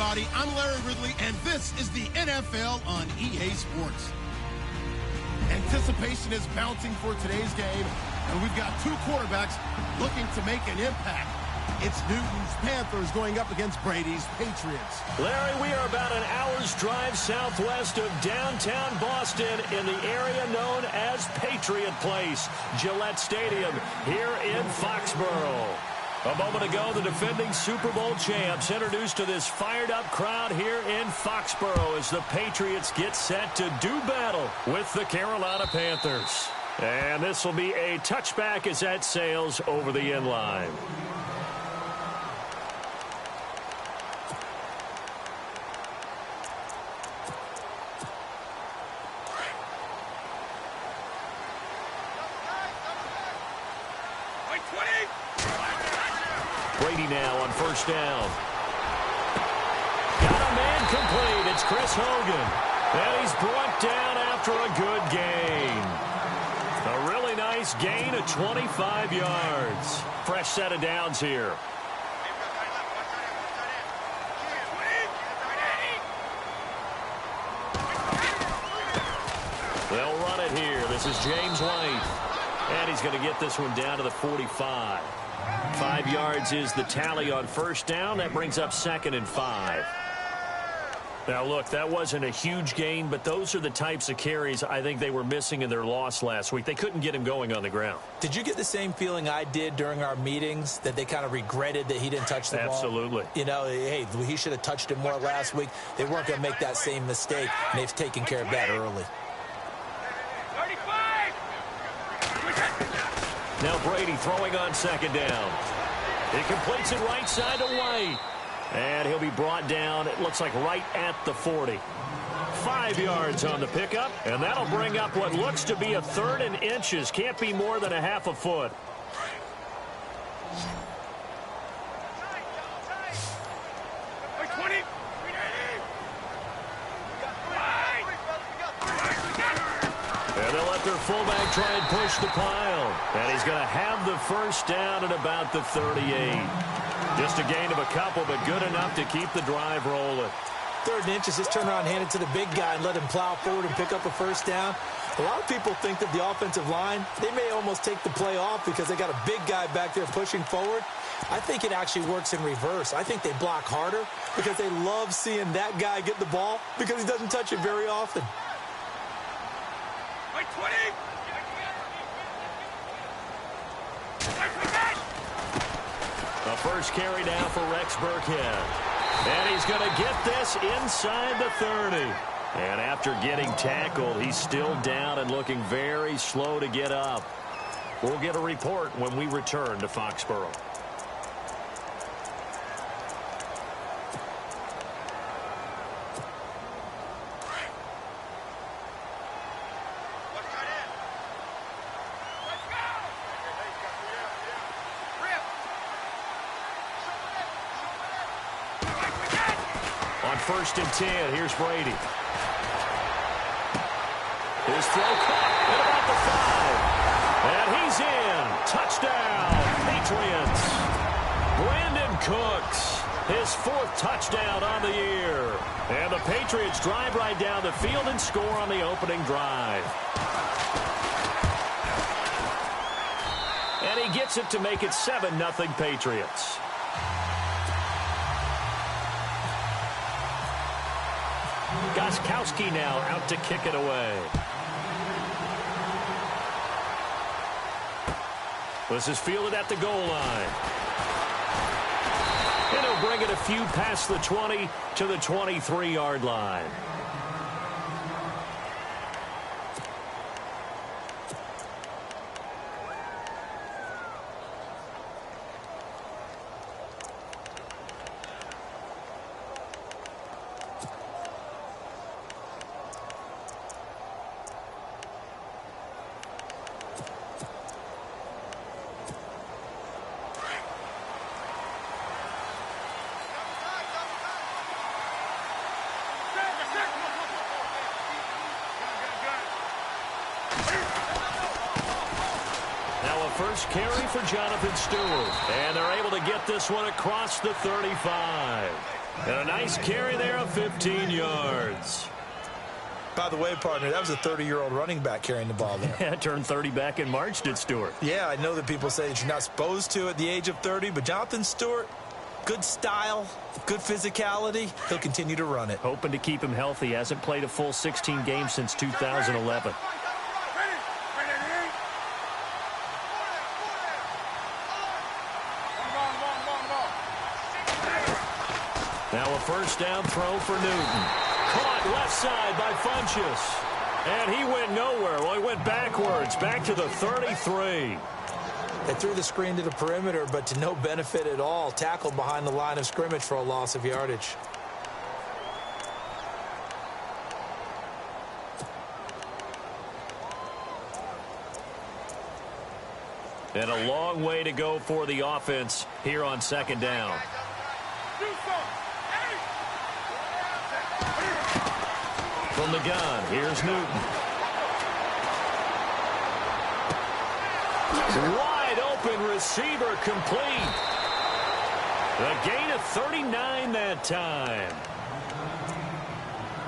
everybody. I'm Larry Ridley, and this is the NFL on EA Sports. Anticipation is mounting for today's game, and we've got two quarterbacks looking to make an impact. It's Newton's Panthers going up against Brady's Patriots. Larry, we are about an hour's drive southwest of downtown Boston in the area known as Patriot Place, Gillette Stadium, here in Foxborough. A moment ago, the defending Super Bowl champs introduced to this fired-up crowd here in Foxborough as the Patriots get set to do battle with the Carolina Panthers. And this will be a touchback as that sails over the end line. Brady now on first down. Got a man complete. It's Chris Hogan. And he's brought down after a good gain. A really nice gain of 25 yards. Fresh set of downs here. They'll run it here. This is James White. And he's going to get this one down to the 45. 5 yards is the tally on first down. That brings up 2nd and 5. Now, look, that wasn't a huge gain, but those are the types of carries I think they were missing in their loss last week. They couldn't get him going on the ground. Did you get the same feeling I did during our meetings, that they kind of regretted that he didn't touch the ball? Absolutely. You know, hey, he should have touched it more last week. They weren't going to make that same mistake, and they've taken care of that early. Now Brady throwing on second down. He completes it right side to White. And he'll be brought down, it looks like right at the 40. 5 yards on the pickup, and that'll bring up what looks to be a 3rd and inches. Can't be more than a half a foot. Their fullback try and push the pile. And he's going to have the first down at about the 38. Just a gain of a couple, but good enough to keep the drive rolling. 3rd and inches, just turn around, hand it to the big guy, and let him plow forward and pick up a first down. A lot of people think that the offensive line, they may almost take the play off because they got a big guy back there pushing forward. I think it actually works in reverse. I think they block harder because they love seeing that guy get the ball because he doesn't touch it very often. The first carry now for Rex Burkhead. And he's going to get this inside the 30. And after getting tackled, he's still down and looking very slow to get up. We'll get a report when we return to Foxborough. First and 10. Here's Brady. His throw caught at about the 5. And he's in. Touchdown, Patriots. Brandon Cooks, his 4th touchdown on the year. And the Patriots drive right down the field and score on the opening drive. And he gets it to make it 7-0 Patriots. Gostkowski now out to kick it away. This is fielded at the goal line. And he'll bring it a few past the 20 to the 23-yard line. First carry for Jonathan Stewart. And they're able to get this one across the 35. And a nice carry there of 15 yards. By the way, partner, that was a 30-year-old running back carrying the ball there. Yeah, turned 30 back in March, did Stewart. Yeah, I know that people say that you're not supposed to at the age of 30, but Jonathan Stewart, good style, good physicality, he'll continue to run it. Hoping to keep him healthy. Hasn't played a full 16 games since 2011. Now a first down throw for Newton. Caught left side by Funchess. And he went nowhere. Well, he went backwards, back to the 33. They threw the screen to the perimeter, but to no benefit at all. Tackled behind the line of scrimmage for a loss of yardage. And a long way to go for the offense here on second down. From the gun, here's Newton. Wide open receiver complete. A gain of 39 that time.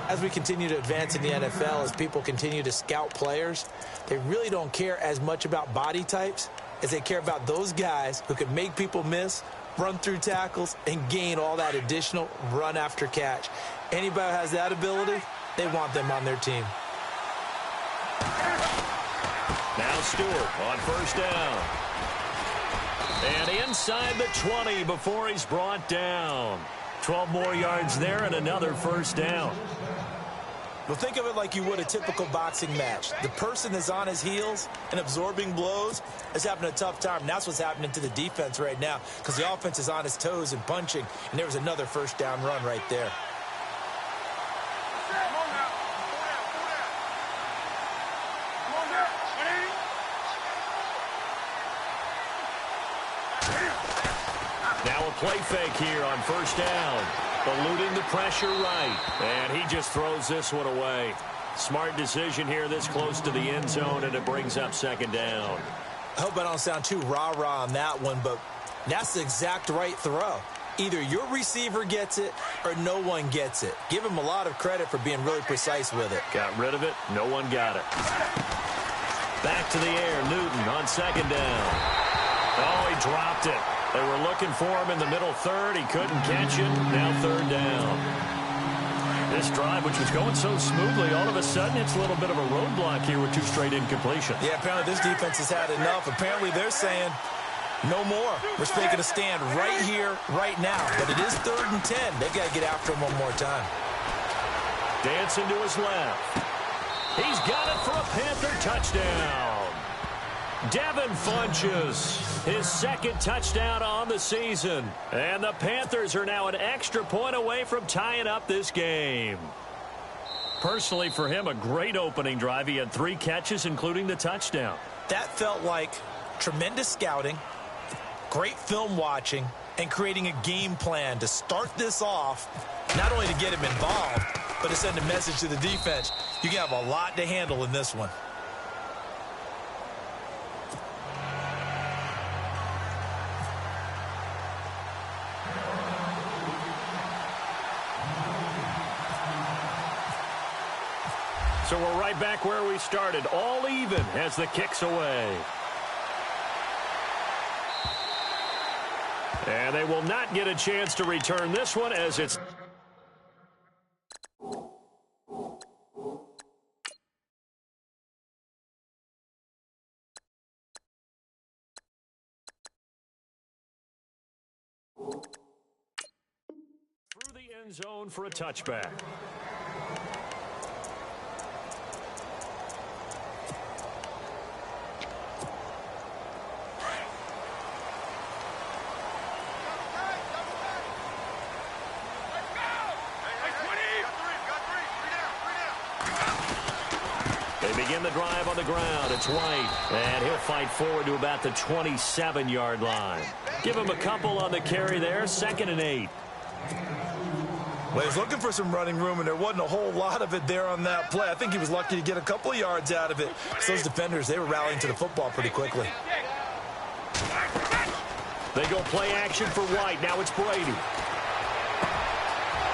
As we continue to advance in the NFL, as people continue to scout players, they really don't care as much about body types as they care about those guys who can make people miss, run through tackles, and gain all that additional run after catch. Anybody who has that ability, they want them on their team. Now Stewart on first down. And inside the 20 before he's brought down. 12 more yards there and another first down. Well, think of it like you would a typical boxing match. The person is on his heels and absorbing blows is having a tough time. And that's what's happening to the defense right now because the offense is on his toes and punching. And there was another first down run right there. Now a play fake here on first down. Eluding the pressure right. And he just throws this one away. Smart decision here this close to the end zone, and it brings up second down. I hope I don't sound too rah-rah on that one, but that's the exact right throw. Either your receiver gets it or no one gets it. Give him a lot of credit for being really precise with it. Got rid of it. No one got it. Back to the air. Newton on second down. Oh, he dropped it. They were looking for him in the middle third. He couldn't catch it. Now third down. This drive, which was going so smoothly, all of a sudden it's a little bit of a roadblock here with two straight incompletions. Yeah, apparently this defense has had enough. Apparently they're saying no more. We're taking a stand right here, right now. But it is 3rd and 10. They've got to get after him one more time. Dancing to his left. He's got it for a Panther touchdown. Devin Funchess, his second touchdown on the season. And the Panthers are now an extra point away from tying up this game. Personally, for him, a great opening drive. He had 3 catches, including the touchdown. That felt like tremendous scouting, great film watching, and creating a game plan to start this off, not only to get him involved, but to send a message to the defense. You can have a lot to handle in this one. So we're right back where we started, all even as the kick's away. And they will not get a chance to return this one as it's... through the end zone for a touchback. Begin the drive on the ground. It's White, and he'll fight forward to about the 27-yard line. Give him a couple on the carry there. 2nd and 8. Well, he's looking for some running room, and there wasn't a whole lot of it there on that play. I think he was lucky to get a couple of yards out of it. So those defenders, they were rallying to the football pretty quickly. They go play action for White. Now it's Brady.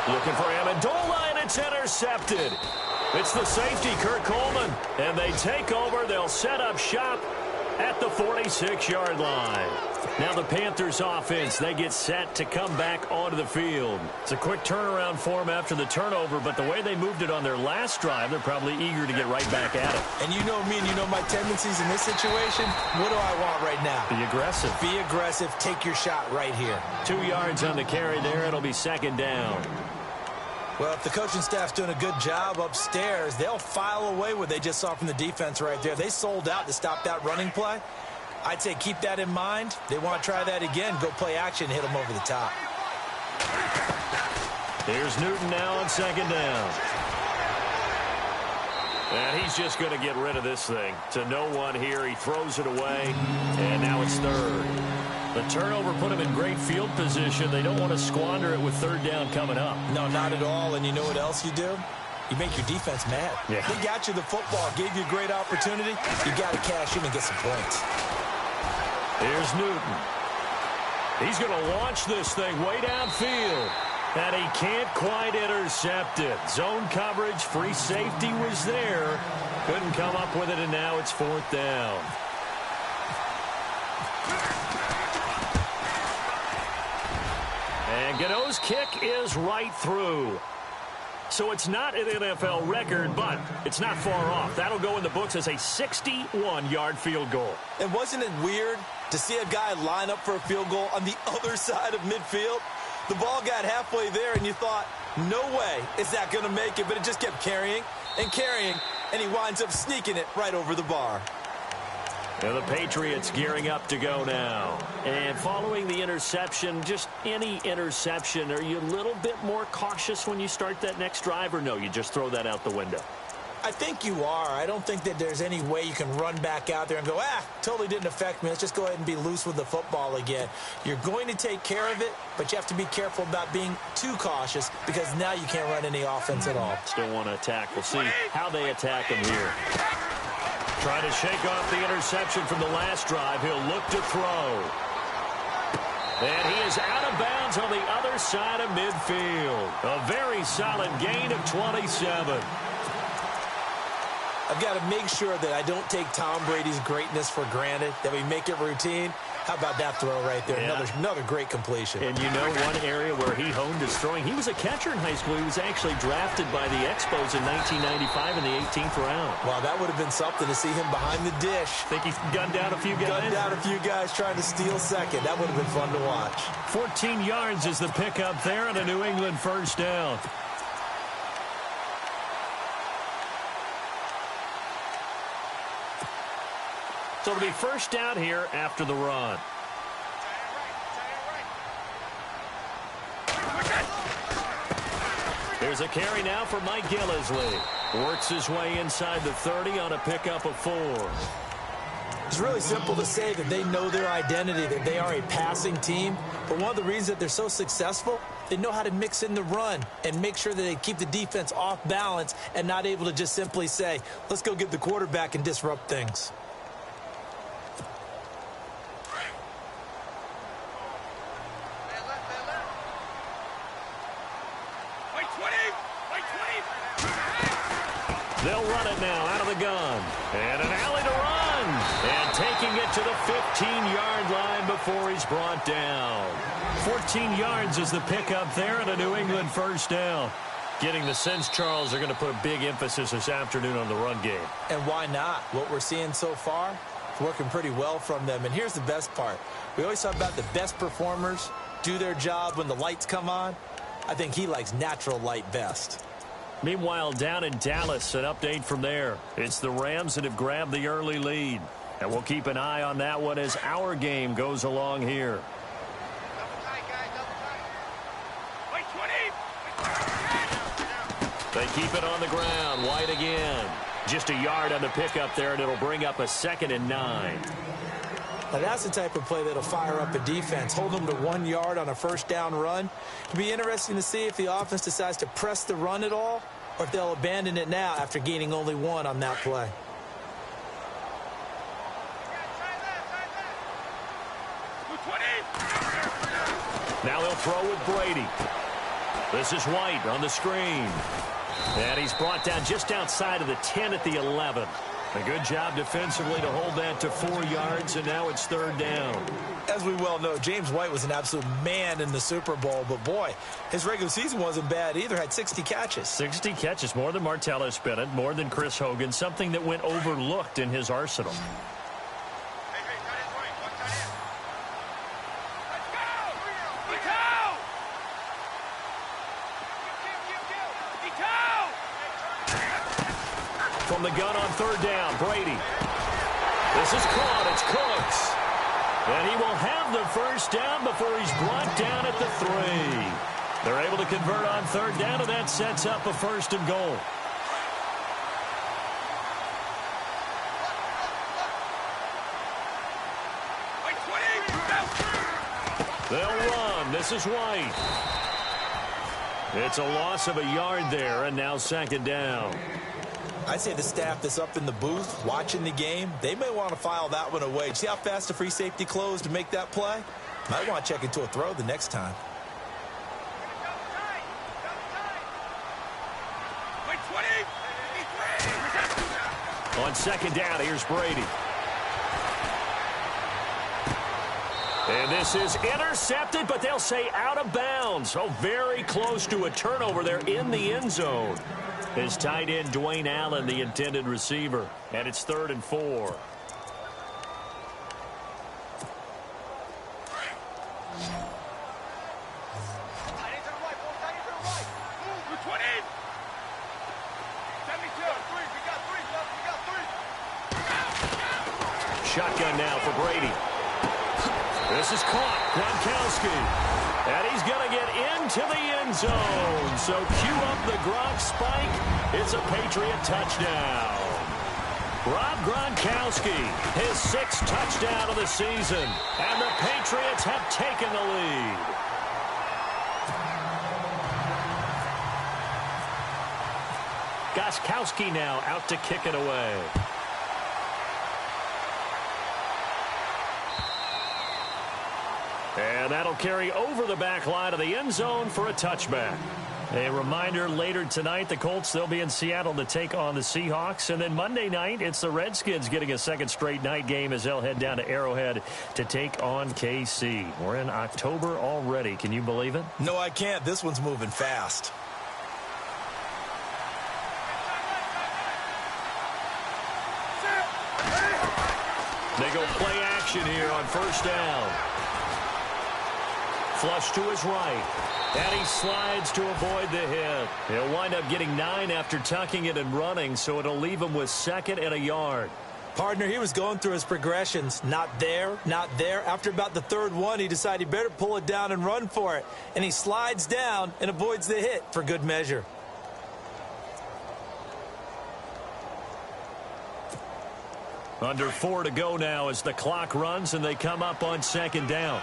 Looking for Amendola, and it's intercepted. It's the safety, Kurt Coleman. And they take over. They'll set up shop at the 46-yard line. Now the Panthers offense, they get set to come back onto the field. It's a quick turnaround for them after the turnover, but the way they moved it on their last drive, they're probably eager to get right back at it. And you know me and you know my tendencies in this situation. What do I want right now? Be aggressive. Be aggressive. Take your shot right here. 2 yards on the carry there. It'll be second down. Well, if the coaching staff's doing a good job upstairs, they'll file away what they just saw from the defense right there. They sold out to stop that running play. I'd say keep that in mind. They want to try that again. Go play action, hit them over the top. Here's Newton now on second down. And he's just going to get rid of this thing. To no one here. He throws it away, and now it's third. The turnover put him in great field position. They don't want to squander it with third down coming up. No, not at all. And you know what else you do? You make your defense mad. Yeah. They got you the football, gave you a great opportunity. You got to cash in and get some points. Here's Newton. He's going to launch this thing way downfield. And he can't quite intercept it. Zone coverage, free safety was there. Couldn't come up with it, and now it's fourth down. And Gano's kick is right through. So it's not an NFL record, but it's not far off. That'll go in the books as a 61-yard field goal. And wasn't it weird to see a guy line up for a field goal on the other side of midfield? The ball got halfway there, and you thought, no way is that going to make it, but it just kept carrying and carrying, and he winds up sneaking it right over the bar. And the Patriots gearing up to go now. And following the interception, just any interception, are you a little bit more cautious when you start that next drive, or no, you just throw that out the window? I think you are. I don't think that there's any way you can run back out there and go, totally didn't affect me. Let's just go ahead and be loose with the football again. You're going to take care of it, but you have to be careful about being too cautious because now you can't run any offense at all. Still want to attack. We'll see how they attack him here. Trying to shake off the interception from the last drive. He'll look to throw. And he is out of bounds on the other side of midfield. A very solid gain of 27. I've got to make sure that I don't take Tom Brady's greatness for granted, that we make it routine. How about that throw right there? Yeah. Another great completion. And you know one area where he honed his throwing, he was a catcher in high school. He was actually drafted by the Expos in 1995 in the 18th round. Wow, that would have been something to see him behind the dish. Think he's gunned down a few guys? Gunned down a few guys trying to steal second. That would have been fun to watch. 14 yards is the pickup there and a New England first down. So it'll be first down here after the run. There's a carry now for Mike Gillislee. Works his way inside the 30 on a pickup of 4. It's really simple to say that they know their identity, that they are a passing team. But one of the reasons that they're so successful, they know how to mix in the run and make sure that they keep the defense off balance and not able to just simply say, let's go get the quarterback and disrupt things. They'll run it now out of the gun. And an alley to run. And taking it to the 15-yard line before he's brought down. 14 yards is the pickup there and a New England first down. Getting the sense, Charles, they're going to put a big emphasis this afternoon on the run game. And why not? What we're seeing so far, it's working pretty well from them. And here's the best part. We always talk about the best performers do their job when the lights come on. I think he likes natural light best. Meanwhile, down in Dallas, an update from there. It's the Rams that have grabbed the early lead. And we'll keep an eye on that one as our game goes along here. They keep it on the ground. White again. Just a yard on the pickup there, and it'll bring up a 2nd and 9. Now that's the type of play that'll fire up a defense. Hold them to 1 yard on a first down run. It'll be interesting to see if the offense decides to press the run at all or if they'll abandon it now after gaining only 1 on that play. Now he'll throw with Brady. This is White on the screen. And he's brought down just outside of the 10 at the 11. A good job defensively to hold that to 4 yards, and now it's 3rd down. As we well know, James White was an absolute man in the Super Bowl, but boy, his regular season wasn't bad either. Had 60 catches. 60 catches, more than Martellus Bennett, more than Chris Hogan, something that went overlooked in his arsenal. From the gun on 3rd down, Brady. This is caught. It's Cooks. And he will have the 1st down before he's brought down at the 3. They're able to convert on 3rd down, and that sets up a 1st and goal. They'll run. This is White. It's a loss of a yard there, and now 2nd down. I'd say the staff that's up in the booth watching the game, they may want to file that one away. See how fast the free safety closed to make that play? Might want to check into a throw the next time. On 2nd down, here's Brady. And this is intercepted, but they'll say out of bounds. Oh, very close to a turnover there in the end zone. His tight end, Dwayne Allen, the intended receiver. And it's 3rd and 4. Shotgun now for Brady. This is caught. Gronkowski. And he's going to get into the end zone. So cue up the Gronk spike. It's a Patriot touchdown. Rob Gronkowski, his 6th touchdown of the season. And the Patriots have taken the lead. Gronkowski now out to kick it away. And that'll carry over the back line of the end zone for a touchback. A reminder, later tonight, the Colts, they'll be in Seattle to take on the Seahawks. And then Monday night, it's the Redskins getting a 2nd straight night game as they'll head down to Arrowhead to take on KC. We're in October already. Can you believe it? No, I can't. This one's moving fast. They go play action here on 1st down. Flush to his right. And he slides to avoid the hit. He'll wind up getting 9 after tucking it and running, so it'll leave him with 2nd and a yard. Partner, he was going through his progressions. Not there, not there. After about the 3rd one, he decided he better pull it down and run for it. And he slides down and avoids the hit for good measure. Under 4 to go now as the clock runs and they come up on 2nd down.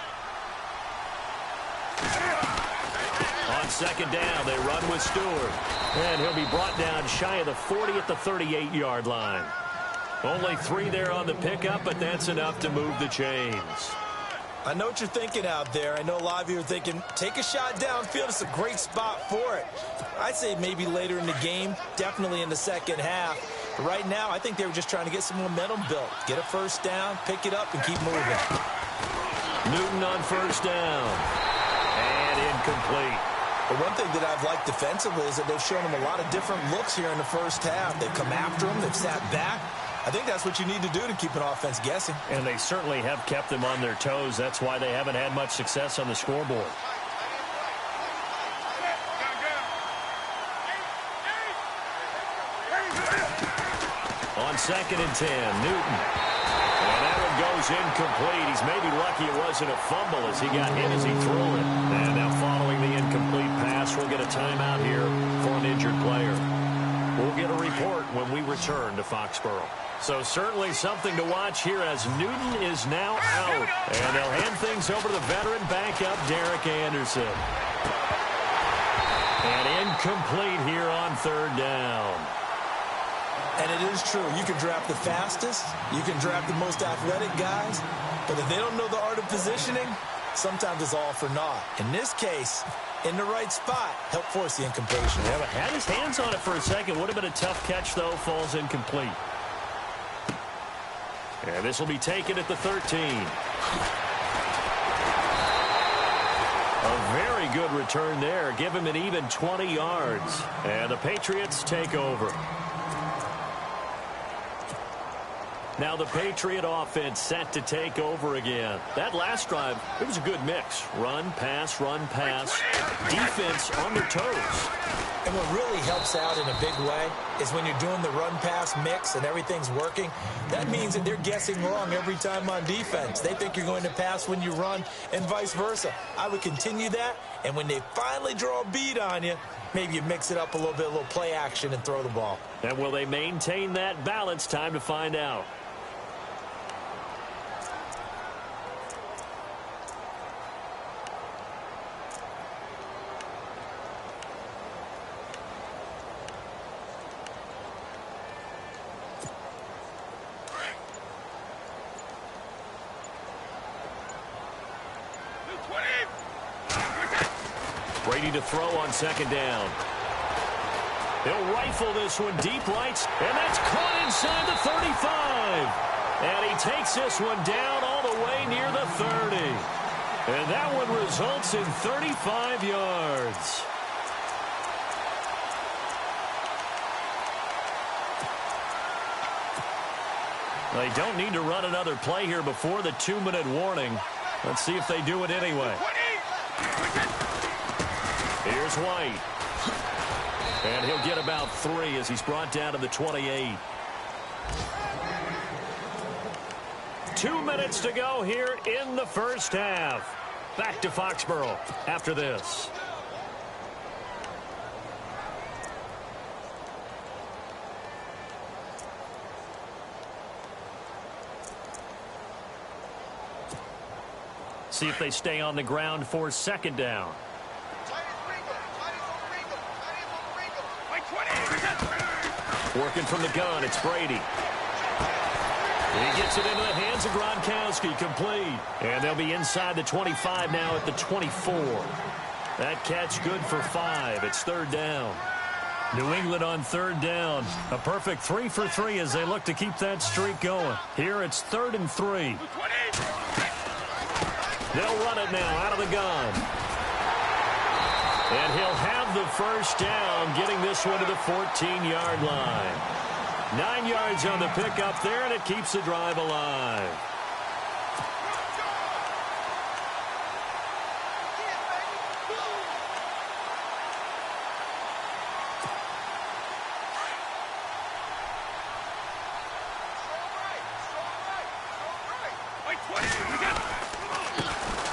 On 2nd down, they run with Stewart. And he'll be brought down shy of the 40 at the 38-yard line. Only 3 there on the pickup, but that's enough to move the chains. I know what you're thinking out there. I know a lot of you are thinking, take a shot downfield. It's a great spot for it. I'd say maybe later in the game, definitely in the 2nd half. But right now, I think they were just trying to get some momentum built. Get a 1st down, pick it up, and keep moving. Newton on 1st down. And incomplete. But one thing that I've liked defensively is that they've shown him a lot of different looks here in the 1st half. They've come after him. They've sat back. I think that's what you need to do to keep an offense guessing. And they certainly have kept them on their toes. That's why they haven't had much success on the scoreboard. On 2nd and 10, Newton. And that one goes incomplete. He's maybe lucky it wasn't a fumble as he got hit as he threw it. And now following the incomplete pass, we'll get a timeout here for an injured player. We'll get a report when we return to Foxborough. So certainly something to watch here as Newton is now out. And they'll hand things over to the veteran backup, Derek Anderson. And incomplete here on 3rd down. And it is true. You can draft the fastest. You can draft the most athletic guys. But if they don't know the art of positioning, sometimes it's all for naught. In this case, in the right spot, help force the incompletion. Yeah, but had his hands on it for a second. Would have been a tough catch, though. Falls incomplete. And this will be taken at the 13. A very good return there. Give him an even 20 yards. And the Patriots take over. Now the Patriot offense set to take over again. That last drive, it was a good mix. Run, pass, defense on their toes. And what really helps out in a big way is when you're doing the run-pass mix and everything's working, that means that they're guessing wrong every time on defense. They think you're going to pass when you run and vice versa. I would continue that, and when they finally draw a beat on you, maybe you mix it up a little bit, a little play action, and throw the ball. And will they maintain that balance? Time to find out. Brady to throw on second down. He'll rifle this one deep right, and that's caught inside the 35. And he takes this one down all the way near the 30. And that one results in 35 yards. They don't need to run another play here before the 2-minute warning. Let's see if they do it anyway. Here's White. And he'll get about 3 as he's brought down to the 28. 2 minutes to go here in the first half. Back to Foxborough after this. See if they stay on the ground for second down. Working from the gun, it's Brady. He gets it into the hands of Gronkowski, complete. And they'll be inside the 25 now at the 24. That catch good for 5. It's third down. New England on third down. A perfect 3 for 3 as they look to keep that streak going. Here it's 3rd and 3. They'll run it now out of the gun. And he'll have the first down, getting this one to the 14-yard line. 9 yards on the pickup there, and it keeps the drive alive.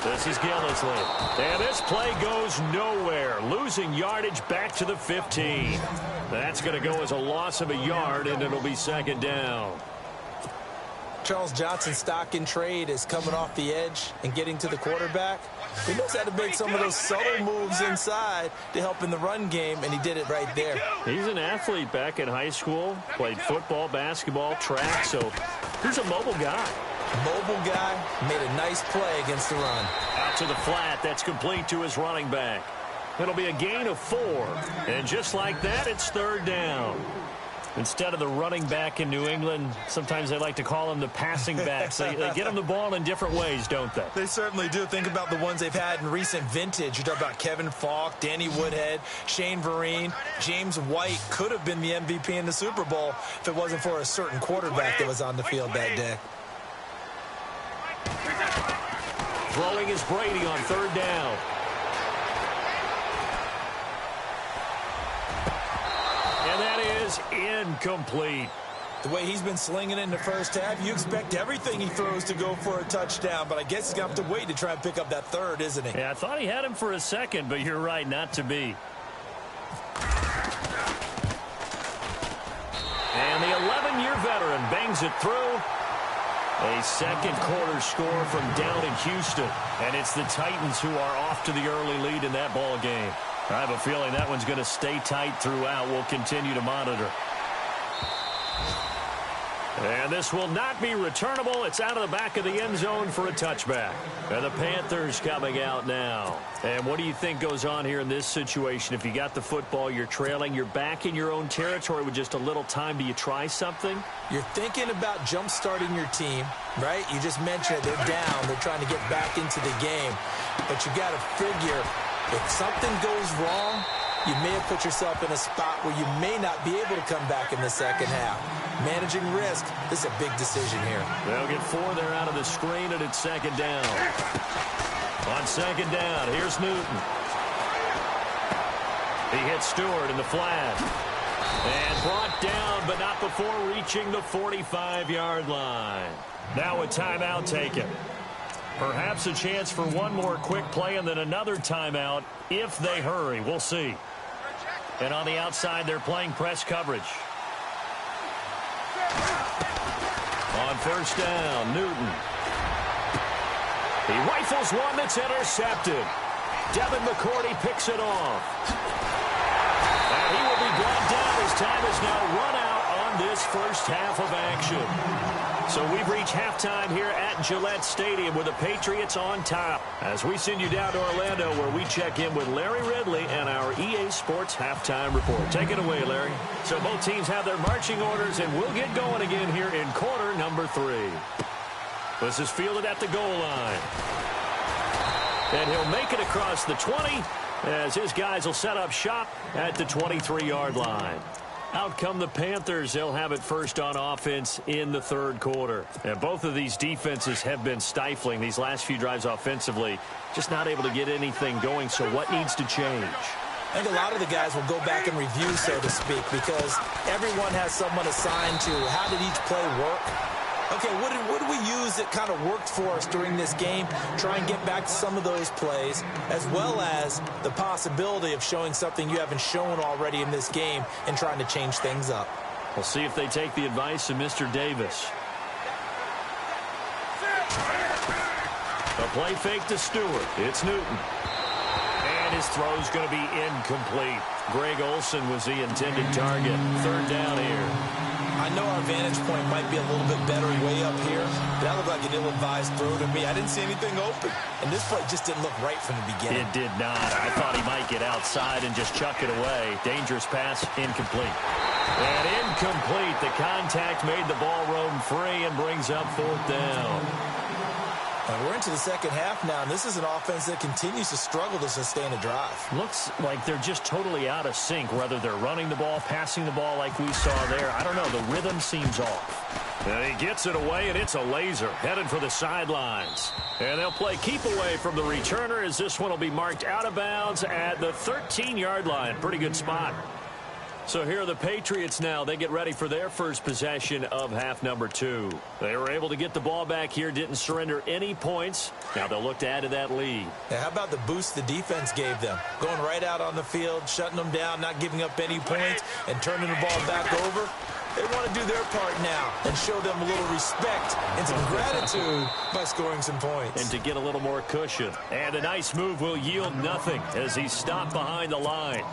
This is Gillisley. And this play goes nowhere. Losing yardage back to the 15. That's going to go as a loss of a yard, and it'll be second down. Charles Johnson's stock in trade is coming off the edge and getting to the quarterback. He knows how to make some of those subtle moves inside to help in the run game, and he did it right there. He's an athlete back in high school. Played football, basketball, track, so here's a mobile guy. Mobile guy made a nice play against the run. Out to the flat. That's complete to his running back. It'll be a gain of 4. And just like that, it's third down. Instead of the running back in New England, sometimes they like to call them the passing backs. They get them the ball in different ways, don't they? They certainly do. Think about the ones they've had in recent vintage. You talk about Kevin Falk, Danny Woodhead, Shane Vereen. James White could have been the MVP in the Super Bowl if it wasn't for a certain quarterback that was on the field that day. Throwing is Brady on third down. And that is incomplete. The way he's been slinging it in the first half, you expect everything he throws to go for a touchdown, but I guess he's going to have to wait to try and pick up that third, isn't he? Yeah, I thought he had him for a second, but you're right, not to be. And the 11-year veteran bangs it through. A second quarter score from down in Houston. And it's the Titans who are off to the early lead in that ball game. I have a feeling that one's going to stay tight throughout. We'll continue to monitor. And this will not be returnable. It's out of the back of the end zone for a touchback. And the Panthers coming out now. And what do you think goes on here in this situation? If you got the football, you're trailing, you're back in your own territory with just a little time. Do you try something? You're thinking about jump-starting your team, right? You just mentioned it. They're down. They're trying to get back into the game. But you got to figure if something goes wrong, you may have put yourself in a spot where you may not be able to come back in the second half. Managing risk, this is a big decision here. They'll get 4 there out of the screen, and it's second down. On second down, here's Newton. He hits Stewart in the flat. And brought down, but not before reaching the 45-yard line. Now a timeout taken. Perhaps a chance for one more quick play and then another timeout if they hurry. We'll see. And on the outside, they're playing press coverage. On first down, Newton. He rifles one that's intercepted. Devin McCourty picks it off. And he will be brought down. His time is now run out on this first half of action. So we've reached halftime here at Gillette Stadium with the Patriots on top. As we send you down to Orlando where we check in with Larry Ridley and our EA Sports Halftime Report. Take it away, Larry. So both teams have their marching orders, and we'll get going again here in quarter number 3. This is fielded at the goal line. And he'll make it across the 20 as his guys will set up shop at the 23-yard line. Out come the Panthers. They'll have it first on offense in the third quarter. And both of these defenses have been stifling these last few drives offensively. Just not able to get anything going. So what needs to change? I think a lot of the guys will go back and review, so to speak, because everyone has someone assigned to how did each play work. Okay, what did we use that kind of worked for us during this game? Try and get back to some of those plays, as well as the possibility of showing something you haven't shown already in this game and trying to change things up. We'll see if they take the advice of Mr. Davis. A play fake to Stewart. It's Newton. And his throw's going to be incomplete. Greg Olsen was the intended target. Third down here. I know our vantage point might be a little bit better way up here, but that looked like an ill-advised throw to me. I didn't see anything open, and this play just didn't look right from the beginning. It did not. I thought he might get outside and just chuck it away. Dangerous pass, incomplete. And incomplete. The contact made the ball roam free and brings up fourth down. And we're into the second half now, and this is an offense that continues to struggle to sustain a drive. Looks like they're just totally out of sync, whether they're running the ball, passing the ball like we saw there. I don't know. The rhythm seems off. And he gets it away, and it's a laser headed for the sidelines. And they'll play keep away from the returner as this one will be marked out of bounds at the 13-yard line. Pretty good spot. So here are the Patriots now. They get ready for their first possession of half number 2. They were able to get the ball back here, didn't surrender any points. Now they'll look to add to that lead. Now, how about the boost the defense gave them? Going right out on the field, shutting them down, not giving up any points, and turning the ball back over. They want to do their part now and show them a little respect and some gratitude by scoring some points. And to get a little more cushion. And a nice move will yield nothing as he's stopped behind the line.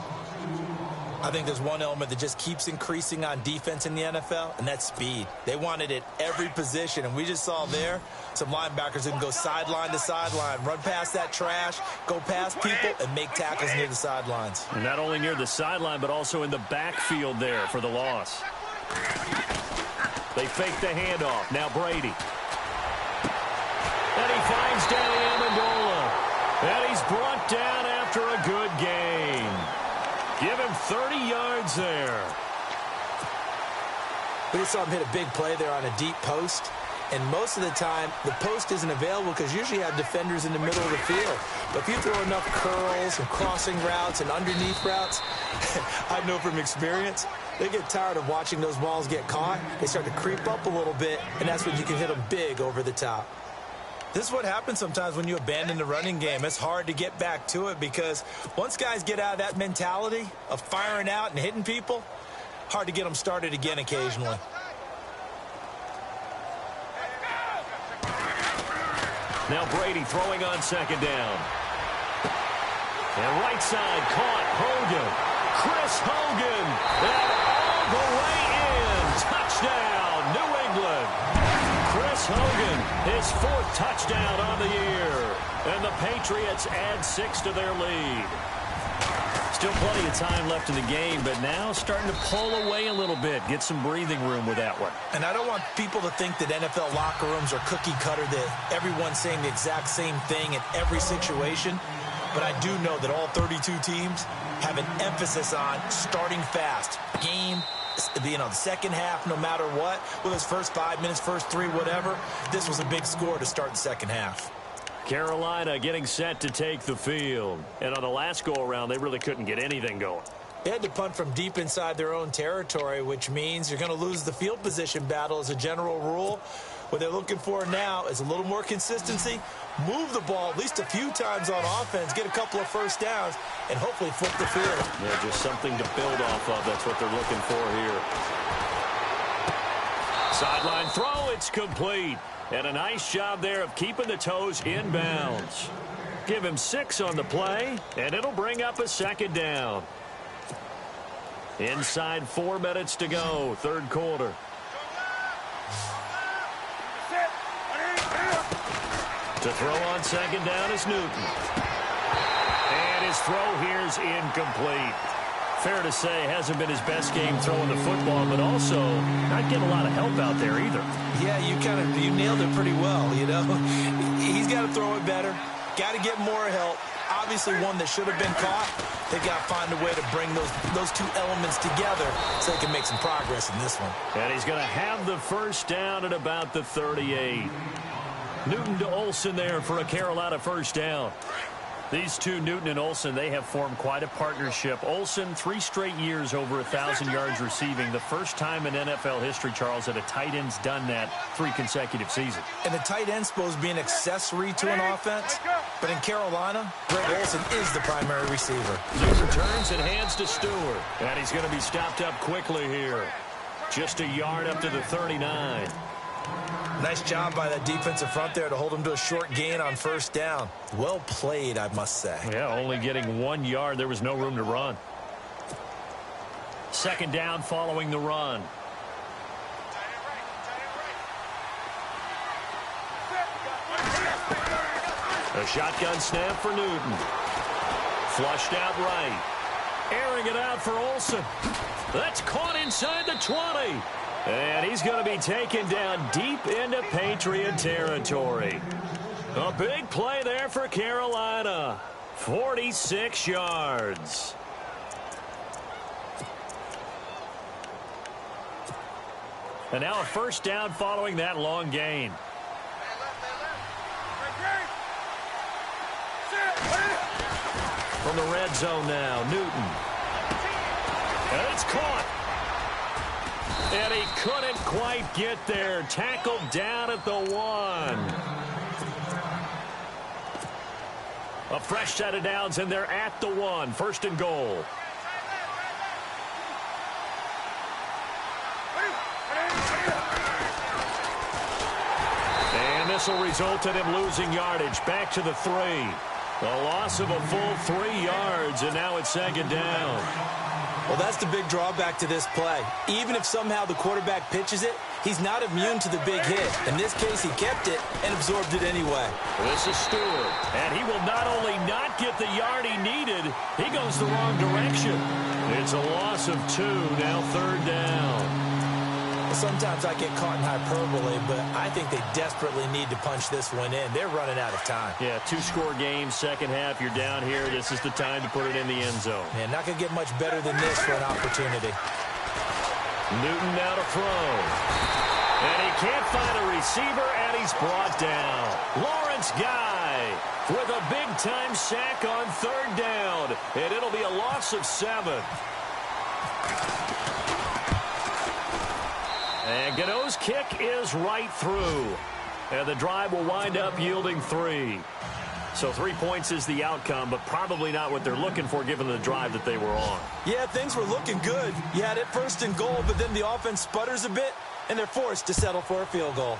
I think there's one element that just keeps increasing on defense in the NFL, and that's speed. They want it at every position, and we just saw there some linebackers who can go sideline to sideline, run past that trash, go past people, and make tackles near the sidelines. And not only near the sideline, but also in the backfield there for the loss. They fake the handoff. Now Brady. And he finds Danny Amendola. And he's brought down after a good gain. Give him 30 yards there. We just saw him hit a big play there on a deep post. And most of the time, the post isn't available because usually you have defenders in the middle of the field. But if you throw enough curls and crossing routes and underneath routes, I know from experience, they get tired of watching those balls get caught. They start to creep up a little bit, and that's when you can hit them big over the top. This is what happens sometimes when you abandon the running game. It's hard to get back to it because once guys get out of that mentality of firing out and hitting people, hard to get them started again occasionally. Now Brady throwing on second down. And right side caught Hogan. Chris Hogan. And all the way in. Touchdown, New England. Touchdown on the year. And the Patriots add 6 to their lead. Still plenty of time left in the game, but now starting to pull away a little bit. Get some breathing room with that one. And I don't want people to think that NFL locker rooms are cookie cutter, that everyone's saying the exact same thing in every situation. But I do know that all 32 teams have an emphasis on starting fast. Game, the second half, no matter what, whether it's first 5 minutes, first 3, whatever. This was a big score to start the second half. Carolina getting set to take the field. And on the last go-around, they really couldn't get anything going. They had to punt from deep inside their own territory, which means you're going to lose the field position battle as a general rule. What they're looking for now is a little more consistency, move the ball at least a few times on offense, get a couple of first downs, and hopefully flip the field. Yeah, just something to build off of. That's what they're looking for here. Sideline throw, it's complete. And a nice job there of keeping the toes inbounds. Give him 6 on the play, and it'll bring up a second down. Inside 4 minutes to go, third quarter. To throw on second down is Newton. And his throw here's incomplete. Fair to say, hasn't been his best game throwing the football, but also not getting a lot of help out there either. Yeah, you nailed it pretty well, He's got to throw it better, got to get more help. Obviously one that should have been caught. They've got to find a way to bring those two elements together so they can make some progress in this one. And he's going to have the first down at about the 38. Newton to Olsen there for a Carolina first down. These two, Newton and Olsen, they have formed quite a partnership. Olsen, 3 straight years over 1,000 yards receiving. The first time in NFL history, Charles, that a tight end's done that 3 consecutive seasons. And the tight end's supposed to be an accessory to an offense. But in Carolina, Greg Olsen is the primary receiver. Newton turns and hands to Stewart. And he's going to be stopped up quickly here. Just a yard up to the 39. Nice job by that defensive front there to hold him to a short gain on first down. Well played, I must say. Yeah, only getting 1 yard. There was no room to run. Second down following the run. A shotgun snap for Newton. Flushed out right. Airing it out for Olsen. That's caught inside the 20. And he's going to be taken down deep into Patriot territory. A big play there for Carolina. 46 yards. And now a first down following that long gain. From the red zone now, Newton. And it's caught. And he couldn't quite get there. Tackled down at the 1. A fresh set of downs, and they're at the 1. First and goal. And this will result in him losing yardage. Back to the 3. A loss of a full 3 yards, and now it's second down. Well, that's the big drawback to this play. Even if somehow the quarterback pitches it, he's not immune to the big hit. In this case, he kept it and absorbed it anyway. This is Stewart, and he will not only not get the yard he needed, he goes the wrong direction. It's a loss of 2, now third down. Sometimes I get caught in hyperbole, but I think they desperately need to punch this one in. They're running out of time. Yeah, 2-score game, second half, you're down here. This is the time to put it in the end zone. Man, not going to get much better than this for an opportunity. Newton now to throw. And he can't find a receiver, and he's brought down. Lawrence Guy with a big-time sack on third down, and it'll be a loss of 7. And Gano's kick is right through. And the drive will wind up yielding 3. So 3 points is the outcome, but probably not what they're looking for given the drive that they were on. Yeah, things were looking good. You had it first and goal, but then the offense sputters a bit, and they're forced to settle for a field goal.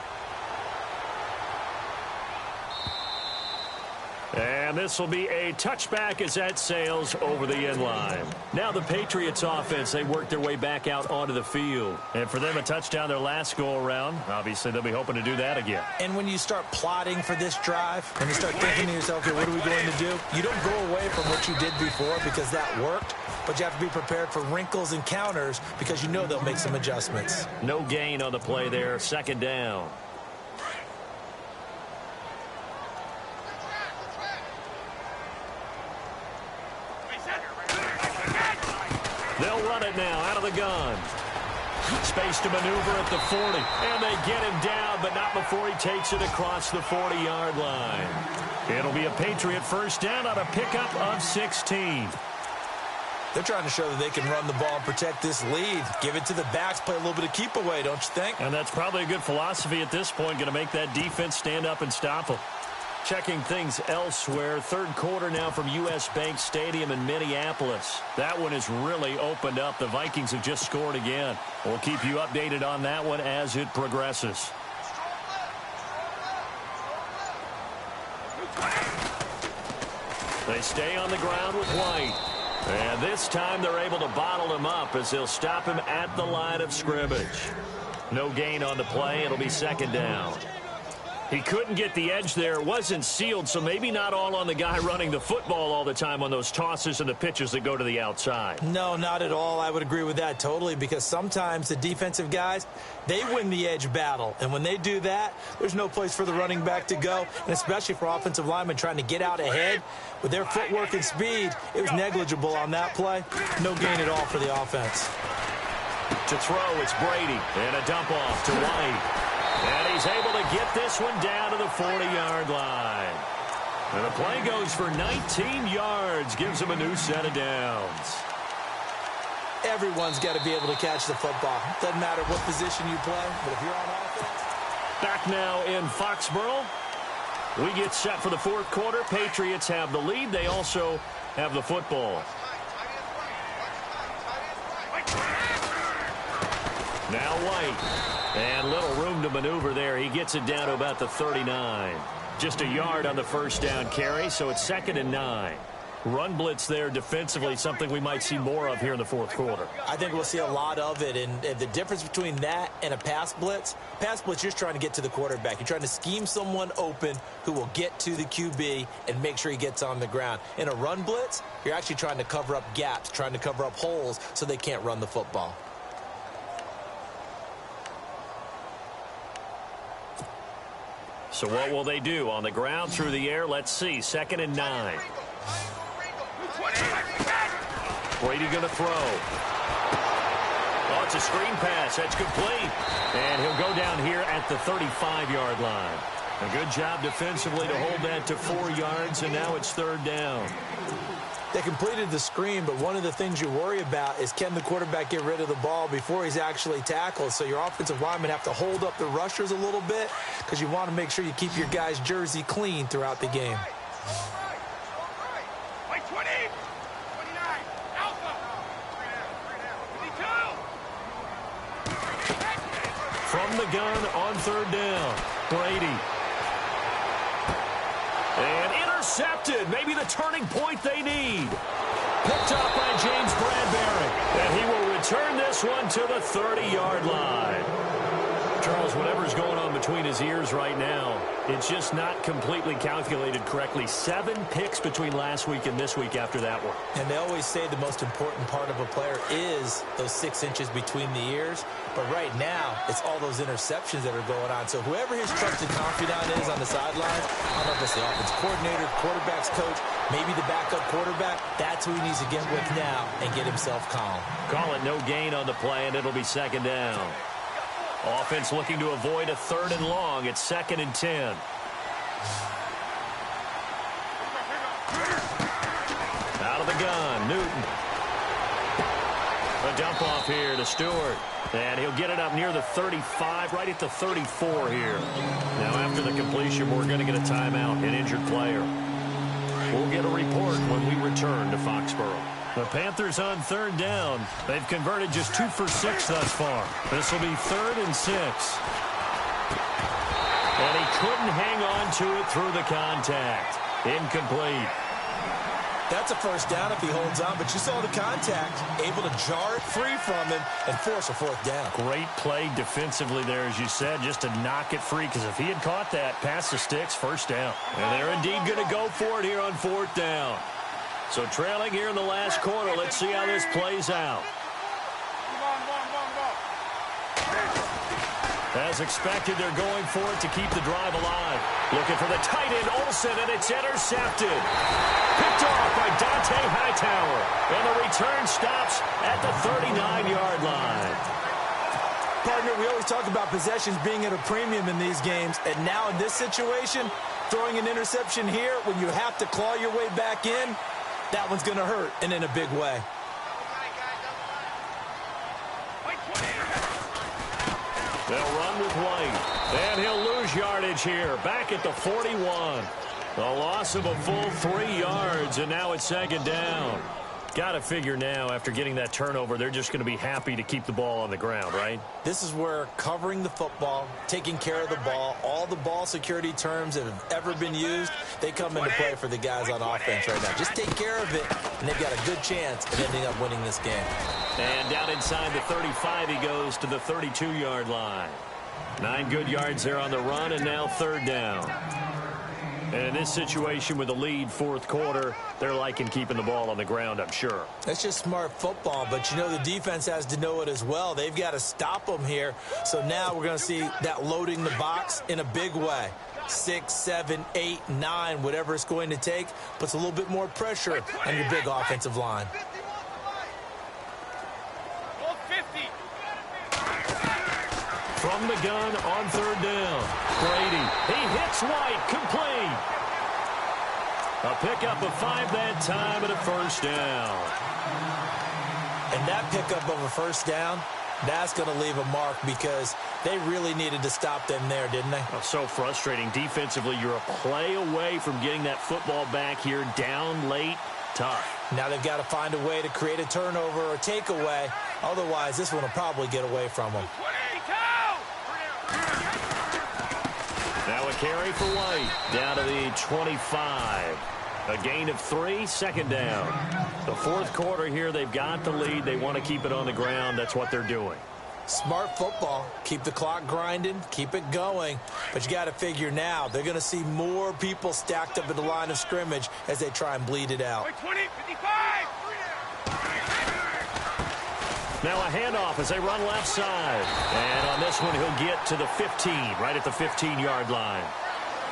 And And this will be a touchback as that sails over the end line. Now the Patriots offense, they work their way back out onto the field. And for them, a touchdown their last go-around. Obviously, they'll be hoping to do that again. And when you start plotting for this drive, when you start thinking to yourself, okay, what are we going to do? You don't go away from what you did before because that worked, but you have to be prepared for wrinkles and counters because you know they'll make some adjustments. No gain on the play there, second down. They'll run it now out of the gun. Space to maneuver at the 40. And they get him down, but not before he takes it across the 40-yard line. It'll be a Patriot first down on a pickup of 16. They're trying to show that they can run the ball and protect this lead. Give it to the backs, play a little bit of keep away, don't you think? And that's probably a good philosophy at this point, going to make that defense stand up and stop them. Checking things elsewhere, third quarter now from U.S. Bank Stadium in Minneapolis. That one has really opened up. The Vikings have just scored again. We'll keep you updated on that one as it progresses. They stay on the ground with White. And this time they're able to bottle him up as they'll stop him at the line of scrimmage. No gain on the play. It'll be second down. He couldn't get the edge there. It wasn't sealed, so maybe not all on the guy running the football all the time on those tosses and the pitches that go to the outside. No, not at all. I would agree with that totally because sometimes the defensive guys, they win the edge battle. And when they do that, there's no place for the running back to go, and especially for offensive linemen trying to get out ahead. With their footwork and speed, it was negligible on that play. No gain at all for the offense. To throw, it's Brady. And a dump off to White. And he's able to get this one down to the 40-yard line. And the play goes for 19 yards. Gives him a new set of downs. Everyone's got to be able to catch the football. Doesn't matter what position you play, but if you're on offense. Back now in Foxborough. We get set for the fourth quarter. Patriots have the lead. They also have the football. Now White. And little room to maneuver there. He gets it down to about the 39. Just a yard on the first down carry, so it's 2nd and 9. Run blitz there defensively, something we might see more of here in the fourth quarter. I think we'll see a lot of it, and the difference between that and a pass blitz, you're just trying to get to the quarterback. You're trying to scheme someone open who will get to the QB and make sure he gets on the ground. In a run blitz, you're actually trying to cover up gaps, trying to cover up holes so they can't run the football. So what will they do? On the ground, through the air, let's see. 2nd and 9. Brady going to throw. Oh, it's a screen pass. That's complete. And he'll go down here at the 35-yard line. A good job defensively to hold that to 4 yards, and now it's 3rd down. They completed the screen, but one of the things you worry about is can the quarterback get rid of the ball before he's actually tackled? So your offensive linemen have to hold up the rushers a little bit because you want to make sure you keep your guy's jersey clean throughout the game. From the gun on 3rd down, Brady. And intercepted. Maybe the turning point they need. Picked up by James Bradbury. And he will return this one to the 30-yard line. Charles, whatever's going on between his ears right now, it's just not completely calculated correctly. 7 picks between last week and this week after that one. And they always say the most important part of a player is those 6 inches between the ears. But right now, it's all those interceptions that are going on. So whoever his trusted confidant is on the sidelines, I don't know if it's the offense coordinator, quarterback's coach, maybe the backup quarterback, that's who he needs to get with now and get himself calm. Call it no gain on the play, and it'll be 2nd down. Offense looking to avoid a 3rd and long. It's 2nd and 10. Out of the gun, Newton. A dump off here to Stewart. And he'll get it up near the 35, right at the 34 here. Now after the completion, we're going to get a timeout, an injured player. We'll get a report when we return to Foxborough. The Panthers on 3rd down. They've converted just 2 for 6 thus far. This will be 3rd and 6. And he couldn't hang on to it through the contact. Incomplete. That's a first down if he holds on, but you saw the contact, able to jar it free from him and force a fourth down. Great play defensively there, as you said, just to knock it free, because if he had caught that, pass the sticks, first down. And they're indeed going to go for it here on fourth down. So trailing here in the last quarter, let's see how this plays out. As expected, they're going for it to keep the drive alive. Looking for the tight end, Olsen, and it's intercepted. Picked off by Dante Hightower. And the return stops at the 39-yard line. Partner, we always talk about possessions being at a premium in these games. And now in this situation, throwing an interception here when you have to claw your way back in, that one's going to hurt, and in a big way. They'll run with White, and he'll lose yardage here, back at the 41. A loss of a full 3 yards, and now it's second down. Got to figure now, after getting that turnover, they're just going to be happy to keep the ball on the ground, right? This is where covering the football, taking care of the ball, all the ball security terms that have ever been used, they come into play for the guys on offense right now. Just take care of it, and they've got a good chance of ending up winning this game. And down inside the 35, he goes to the 32-yard line. 9 good yards there on the run, and now third down. And in this situation with the lead fourth quarter, they're liking keeping the ball on the ground, I'm sure. That's just smart football, but you know the defense has to know it as well. They've got to stop them here. So now we're going to see that loading the box in a big way. 6, 7, 8, 9, whatever it's going to take, puts a little bit more pressure on your big offensive line. From the gun on third down. Brady, he hits White, complete. A pickup of 5 that time and a first down. And that pickup of a first down, that's going to leave a mark because they really needed to stop them there, didn't they? Oh, so frustrating. Defensively, you're a play away from getting that football back here down late. Tough. Now they've got to find a way to create a turnover or takeaway. Otherwise, this one will probably get away from them. Now a carry for White. Down to the 25. A gain of 3, second down. The fourth quarter here, they've got the lead. They want to keep it on the ground. That's what they're doing. Smart football. Keep the clock grinding. Keep it going. But you got to figure now, they're going to see more people stacked up at the line of scrimmage as they try and bleed it out. 20, 55. Now a handoff as they run left side. And on this one, he'll get to the 15, right at the 15-yard line.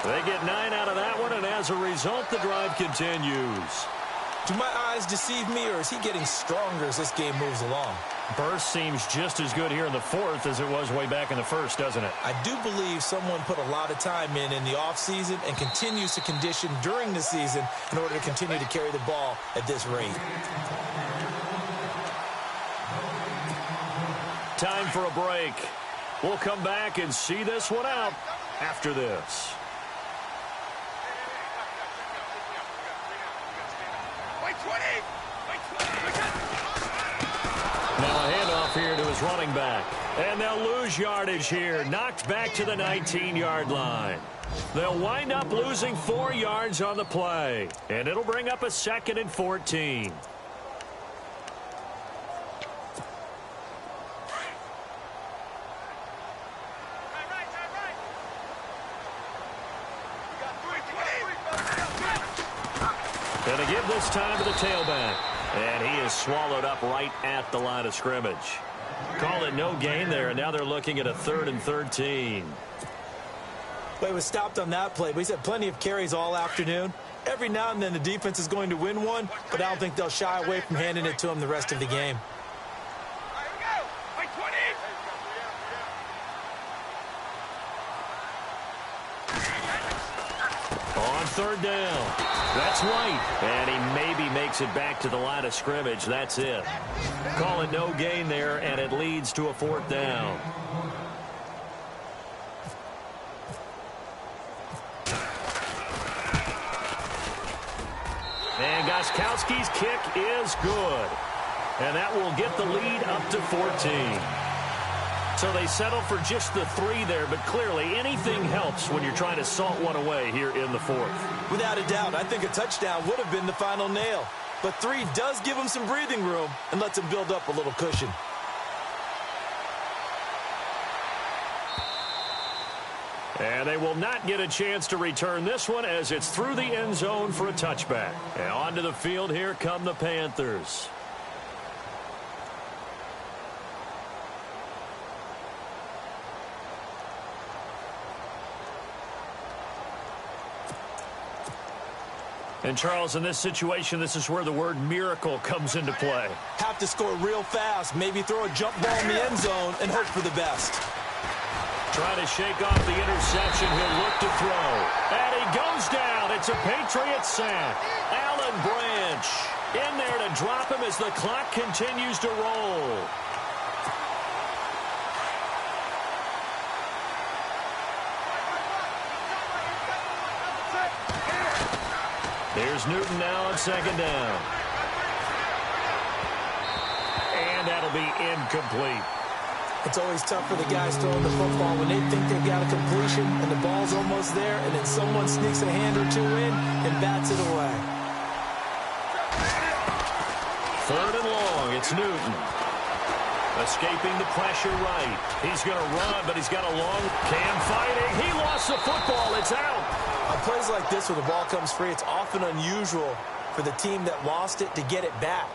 They get 9 out of that one, and as a result, the drive continues. Do my eyes deceive me, or is he getting stronger as this game moves along? Burst seems just as good here in the fourth as it was way back in the first, doesn't it? I do believe someone put a lot of time in the offseason and continues to condition during the season in order to continue to carry the ball at this rate. Time for a break. We'll come back and see this one out after this. Now a handoff here to his running back. And they'll lose yardage here. Knocked back to the 19-yard line. They'll wind up losing 4 yards on the play. And it'll bring up a 2nd and 14. Going to give this time to the tailback. And he is swallowed up right at the line of scrimmage. Call it no gain there, and now they're looking at a 3rd and 13. Well, he was stopped on that play, but he's had plenty of carries all afternoon. Every now and then the defense is going to win one, but I don't think they'll shy away from handing it to him the rest of the game. On third down. That's White. And he maybe makes it back to the line of scrimmage. That's it. Call it no gain there, and it leads to a 4th down. And Gostkowski's kick is good. And that will get the lead up to 14. So they settle for just the 3 there, but clearly anything helps when you're trying to salt one away here in the 4th. Without a doubt, I think a touchdown would have been the final nail. But 3 does give them some breathing room and lets them build up a little cushion. And they will not get a chance to return this one as it's through the end zone for a touchback. And onto the field here come the Panthers. And, Charles, in this situation, this is where the word miracle comes into play. Have to score real fast, maybe throw a jump ball in the end zone and hope for the best. Trying to shake off the interception. He'll look to throw. And he goes down. It's a Patriots sack. Alan Branch in there to drop him as the clock continues to roll. Here's Newton now on 2nd down. And that'll be incomplete. It's always tough for the guys throwing the football when they think they've got a completion and the ball's almost there, and then someone sneaks a hand or 2 in and bats it away. 3rd and long. It's Newton. Escaping the pressure right. He's going to run, but he's got a long Cam fighting. He lost the football. It's out. On plays like this where the ball comes free, it's often unusual for the team that lost it to get it back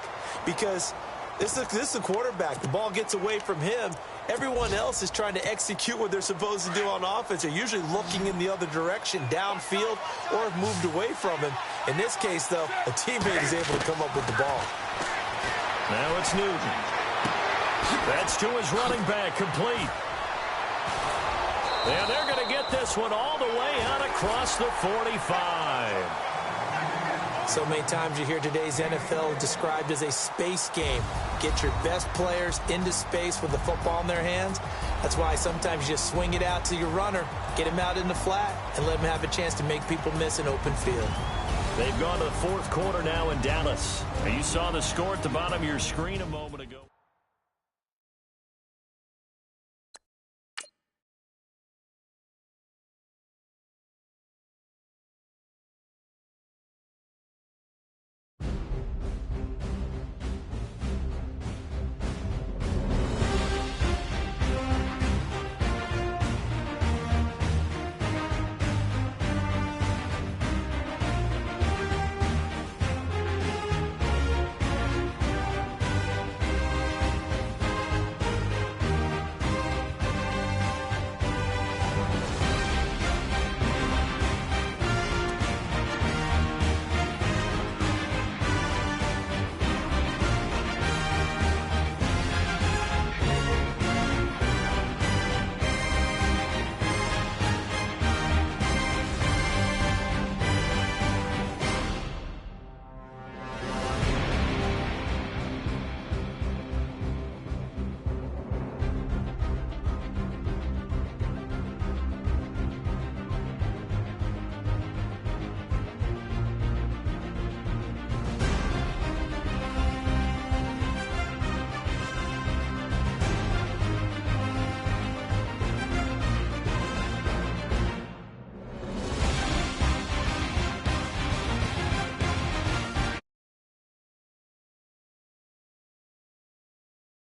because this is a quarterback. The ball gets away from him. Everyone else is trying to execute what they're supposed to do on offense. They're usually looking in the other direction, downfield, or have moved away from him. In this case, though, a teammate is able to come up with the ball. Now it's Newton. That's to his running back, complete. And they're going to get this one all the way out across the 45. So many times you hear today's NFL described as a space game. Get your best players into space with the football in their hands. That's why sometimes you just swing it out to your runner, get him out in the flat, and let him have a chance to make people miss an open field. They've gone to the 4th quarter now in Dallas. And you saw the score at the bottom of your screen a moment ago.